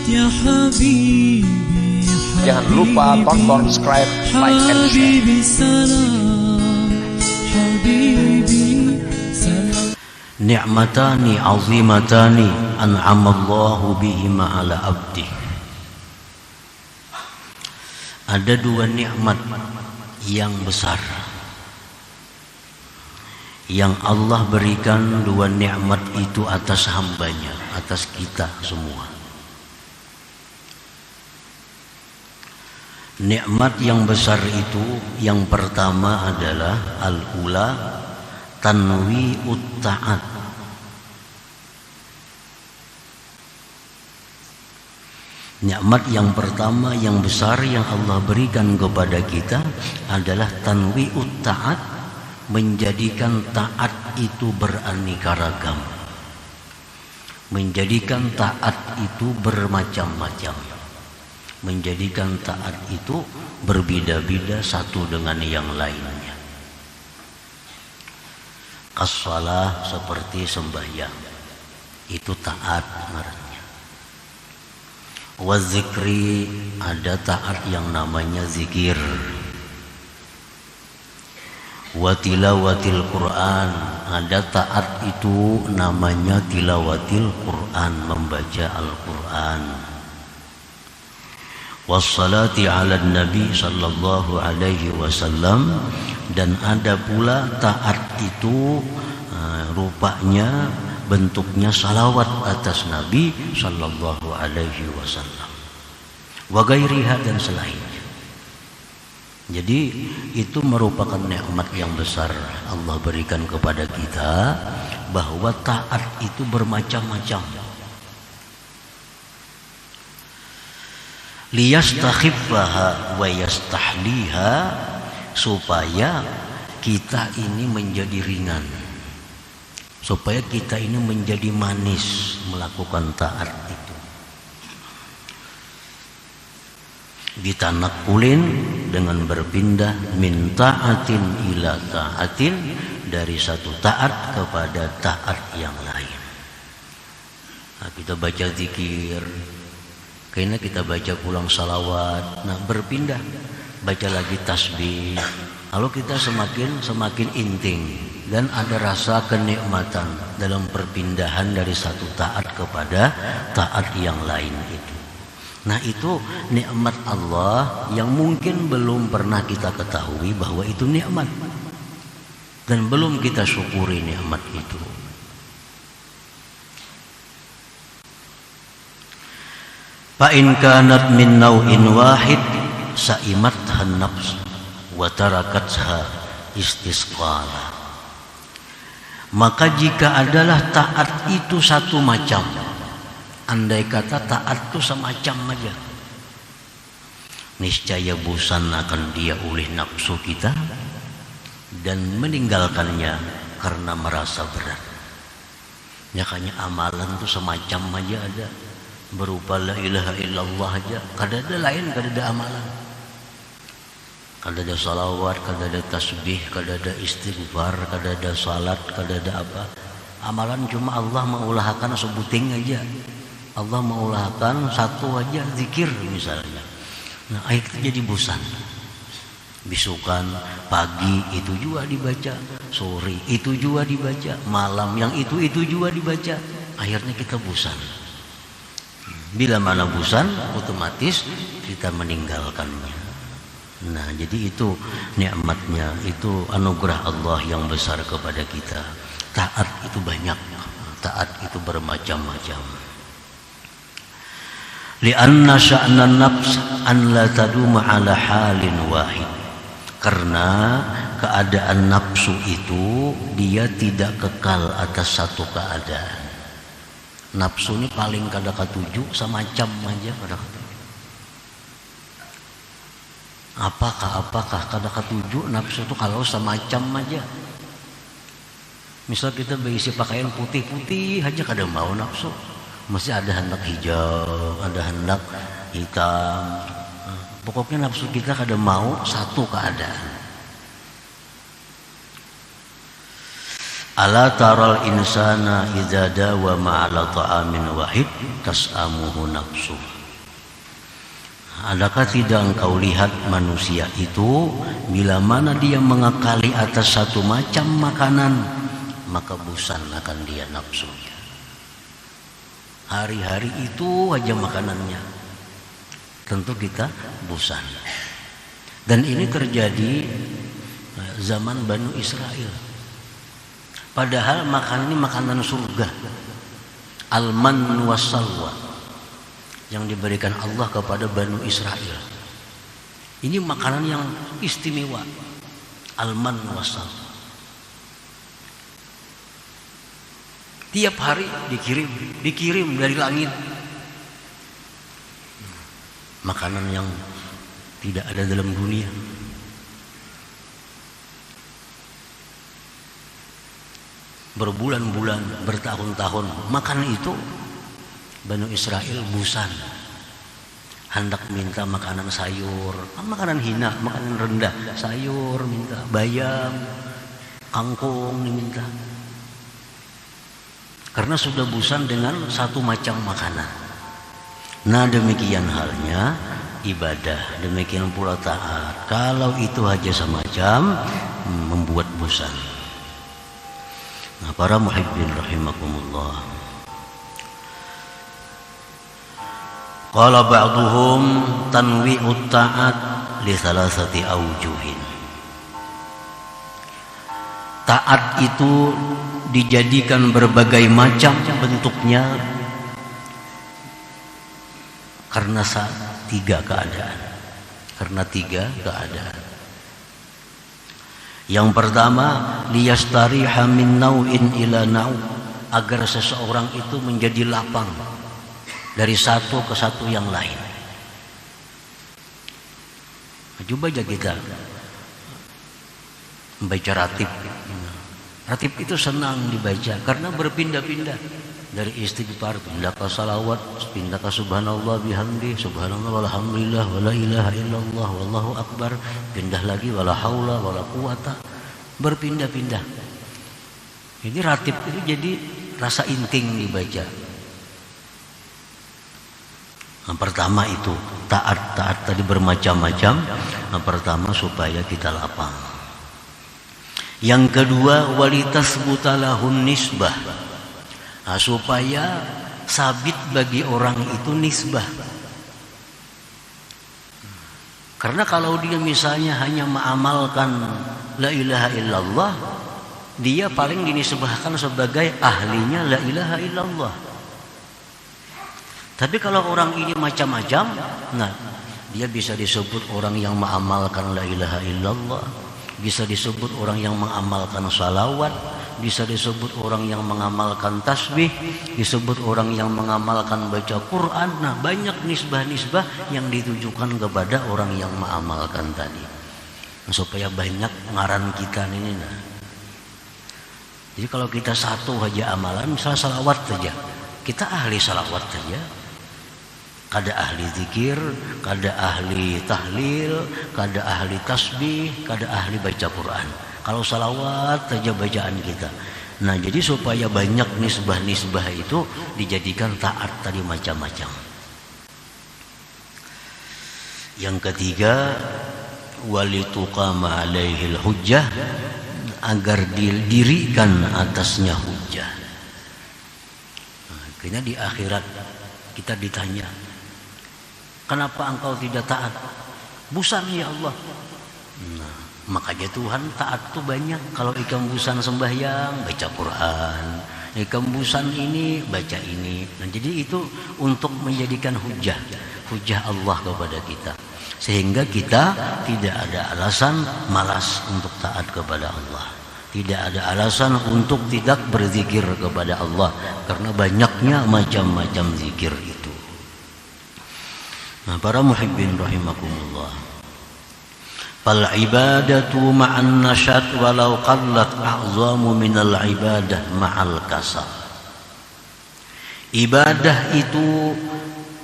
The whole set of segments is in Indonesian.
يا حبيبي Jangan lupa tonton, subscribe, like, and share. حبيبي سلام حبيبي سلام. Ni'matani azimatani an'amallahu bihima ala abdi. Ada dua nikmat yang besar yang Allah berikan. Dua nikmat itu atas hambanya, atas kita semua. Nikmat yang besar itu yang pertama adalah al-ula tanwi'ut ta'at. Nikmat yang pertama yang besar yang Allah berikan kepada kita adalah tanwi'ut ta'at, menjadikan taat itu beraneka ragam, menjadikan taat itu bermacam-macam, menjadikan taat itu berbeda-beda satu dengan yang lainnya. As-salah seperti sembahyang, itu taat ngarannya. Wa zikri, ada taat yang namanya zikir. Wa tilawatil Quran, ada taat itu namanya tilawatil Quran, membaca Al-Quran. Wassalati ala nabi sallallahu alaihi wasallam, dan ada pula taat itu rupanya bentuknya salawat atas Nabi sallallahu alaihi wasallam, wa gairiha, dan selainnya. Jadi itu merupakan nikmat yang besar Allah berikan kepada kita, bahwa taat itu bermacam-macam. Liyastakhiffaha wa yastahliha, supaya kita ini menjadi ringan, supaya kita ini menjadi manis melakukan taat itu. Ditanakulin dengan berpindah min ta'atin ila ta'atin, dari satu taat kepada taat yang lain. Nah, kita baca zikir, kayaknya kita baca pulang salawat, nah berpindah, baca lagi tasbih. Lalu kita semakin inting dan ada rasa kenikmatan dalam perpindahan dari satu taat kepada taat yang lain itu. Nah, itu nikmat Allah yang mungkin belum pernah kita ketahui bahwa itu nikmat, dan belum kita syukuri nikmat itu. Fa in kanat min naw'in wahid sa'imathan nafs wa tarakatha istisqala. Maka jika adalah taat itu satu macam, andai kata taat itu semacam aja, niscaya bosan akan dia oleh nafsu kita dan meninggalkannya karena merasa berat. Makanya amalan itu semacam aja ada, berupa la ilaha illallah aja, kada ada lain, kada ada amalan, kada ada salawat, kada ada tasbih, kada ada istighfar, kada ada salat, kada ada apa. Amalan cuma Allah mengulahkan sebuting aja, Allah mengulahkan satu aja, zikir misalnya. Nah, ayat itu jadi bosan. Bisukan pagi itu juga dibaca, sore itu juga dibaca, malam yang itu juga dibaca. Akhirnya kita bosan. Bila mana bosan, otomatis kita meninggalkannya. Nah, jadi itu nikmatnya, itu anugerah Allah yang besar kepada kita. Taat itu banyak, taat itu bermacam-macam. Li'anna sya'nan nafs an la taduma ala halin wahid, karena keadaan nafsu itu dia tidak kekal atas satu keadaan. Nafsu ini paling kada katuju semacam aja kada katuju. Apakah kada katuju nafsu itu kalau semacam aja. Misal kita berisi pakaian putih-putih aja kada mau nafsu. Mesti ada hendak hijau, ada hendak hitam. Pokoknya nafsu kita kada mau satu keadaan. Ala taral insana idza dawama ala ta'amin wahid tas'amuhu nafsu. Adakah tidak engkau lihat manusia itu bila mana dia mengakali atas satu macam makanan maka bosan akan dia nafsunya. Hari-hari itu aja makanannya, tentu kita bosan. Dan ini terjadi zaman Bani Israel. Padahal makanan ini makanan surga, al-man was-salwa, yang diberikan Allah kepada Bani Israel. Ini makanan yang istimewa, al-man was-salwa. Tiap hari dikirim dari langit. Makanan yang tidak ada dalam dunia. Berbulan-bulan, bertahun-tahun makan itu, Bani Israel bosan. Hendak minta makanan sayur, makanan hina, makanan rendah, sayur minta, bayam, kangkung diminta. Karena sudah bosan dengan satu macam makanan. Nah demikian halnya ibadah, demikian pula taat. Kalau itu aja semacam membuat bosan. Nah para muhibbin rahimakumullah, qala ba'duhum tanwi'ut ta'at li thalathati awjuhin. Taat itu dijadikan berbagai macam bentuknya karena tiga keadaan. Yang pertama, liyastariha min nau'in ila nau', agar seseorang itu menjadi lapang dari satu ke satu yang lain. Coba aja kita membaca ratib. Ratib itu senang dibaca karena berpindah-pindah dari istighfar, pindah ke salawat, pindah ke subhanallah bihamdi, subhanallah walhamdulillah wala ilaha illallah wallahu akbar, pindah lagi wala haula wala quwata, berpindah-pindah. Ini ratib itu jadi rasa inting dibaca. Yang pertama itu taat tadi bermacam-macam. Yang pertama supaya kita lapang. Yang kedua walitasbutalahun nisbah, supaya sabit bagi orang itu nisbah. Karena kalau dia misalnya hanya mengamalkan la ilaha illallah, dia paling dinisbahkan sebagai ahlinya la ilaha illallah. Tapi kalau orang ini macam-macam, nah dia bisa disebut orang yang mengamalkan la ilaha illallah, bisa disebut orang yang mengamalkan salawat, bisa disebut orang yang mengamalkan tasbih, disebut orang yang mengamalkan baca Quran. Nah banyak nisbah-nisbah yang ditujukan kepada orang yang mengamalkan tadi, supaya banyak ngaran kita ini. Nah jadi kalau kita satu aja amalan, misalnya salawat saja, kita ahli salawat saja, kada ahli zikir, kada ahli tahlil, kada ahli tasbih, kada ahli baca Quran. Kalau salawat saja bacaan kita. Nah jadi supaya banyak nisbah-nisbah itu dijadikan taat tadi macam-macam. Yang ketiga, walituqama alaihil hujjah, agar didirikan atasnya hujjah. Nah, akhirnya di akhirat kita ditanya, kenapa engkau tidak taat? Bosan ya Allah. Nah, makanya Tuhan taat tuh banyak. Kalau ikam bosan sembahyang, baca Quran. Ikam bosan ini, baca ini. Nah, jadi itu untuk menjadikan hujah Allah kepada kita. Sehingga kita tidak ada alasan malas untuk taat kepada Allah. Tidak ada alasan untuk tidak berzikir kepada Allah. Karena banyaknya macam-macam zikir itu. Nah, para muhibbin rahimakumullah, fal ibadatu ma'an nasyat walau qallat a'zamu minal ibadah ma'al kasal. Ibadah itu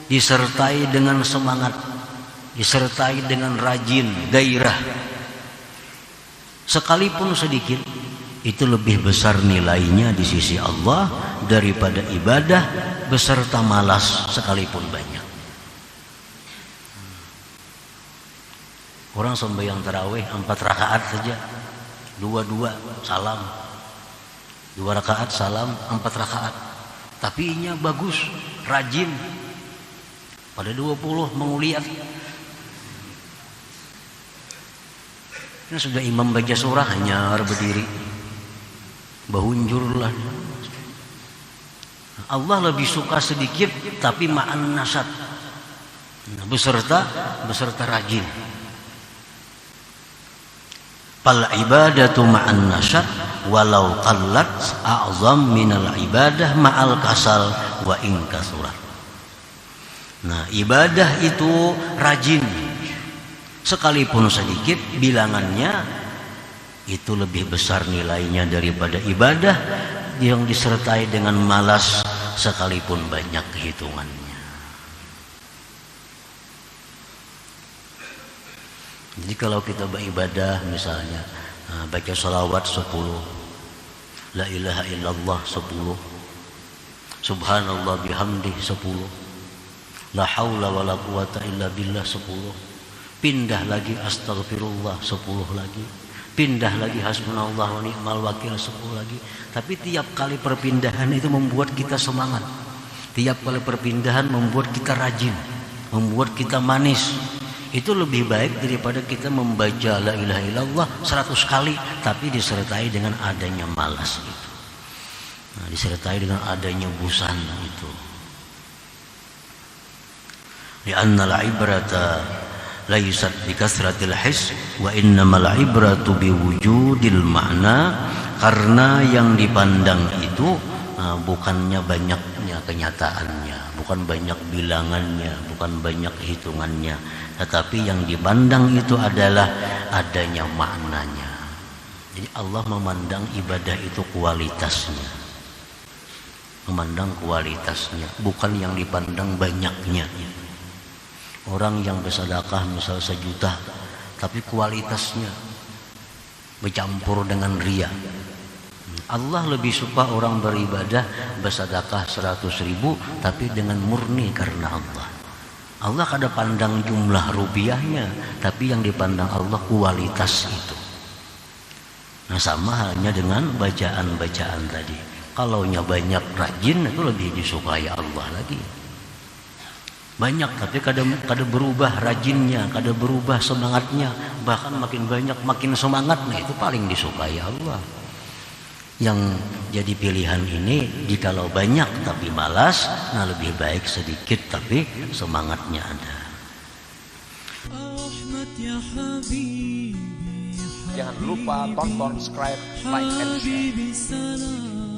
disertai dengan semangat, disertai dengan rajin, gairah, sekalipun sedikit, itu lebih besar nilainya di sisi Allah daripada ibadah beserta malas sekalipun banyak. Orang sembahyang tarawih 4 rakaat saja, 2 salam, 2 rakaat salam, 4 rakaat, tapi inya bagus, rajin. Pada 20 menguliat. Ini sudah imam baca surah hanya berdiri, bahunjurlah. Allah lebih suka sedikit tapi ma'an nasat, beserta rajin. Fal ibadatu ma'an nasat walau qallat a'zam minal ibadah ma'al kasal wa in kasurat. Nah, ibadah itu rajin sekalipun sedikit bilangannya, itu lebih besar nilainya daripada ibadah yang disertai dengan malas sekalipun banyak hitungannya. Jadi kalau kita beribadah misalnya baca salawat 10, la ilaha illallah 10, subhanallah bihamdih 10, la haula wala quwata illa billah 10, pindah lagi astagfirullah 10 lagi, pindah lagi hasbunallah wa ni'mal wakil 10 lagi. Tapi tiap kali perpindahan itu membuat kita semangat, tiap kali perpindahan membuat kita rajin, membuat kita manis. Itu lebih baik daripada kita membaca la ilaha illallah 100 kali tapi disertai dengan adanya malas itu. Nah, disertai dengan adanya bosan itu. Li'anna al-ibrata laysat bi kasratil his wa innamal ibratu bi wujudil ma'na. Karena yang dipandang itu bukannya banyaknya kenyataannya, bukan banyak bilangannya, bukan banyak hitungannya, tetapi yang dipandang itu adalah adanya maknanya. Jadi Allah memandang ibadah itu kualitasnya, memandang kualitasnya, bukan yang dipandang banyaknya. Orang yang bersedekah misal 1 juta tapi kualitasnya bercampur dengan riya. Allah lebih suka orang beribadah bersedekah 100.000 tapi dengan murni karena Allah. Allah kada pandang jumlah rupiahnya, tapi yang dipandang Allah kualitas itu. Nah, sama halnya dengan bacaan-bacaan tadi. Kalaunya banyak rajin itu lebih disukai Allah lagi. Banyak tapi kada berubah rajinnya, kada berubah semangatnya, bahkan makin banyak makin semangat, nah itu paling disukai Allah. Yang jadi pilihan ini jikalau banyak tapi malas, nah lebih baik sedikit tapi semangatnya ada. Jangan lupa tonton, subscribe, like, and share.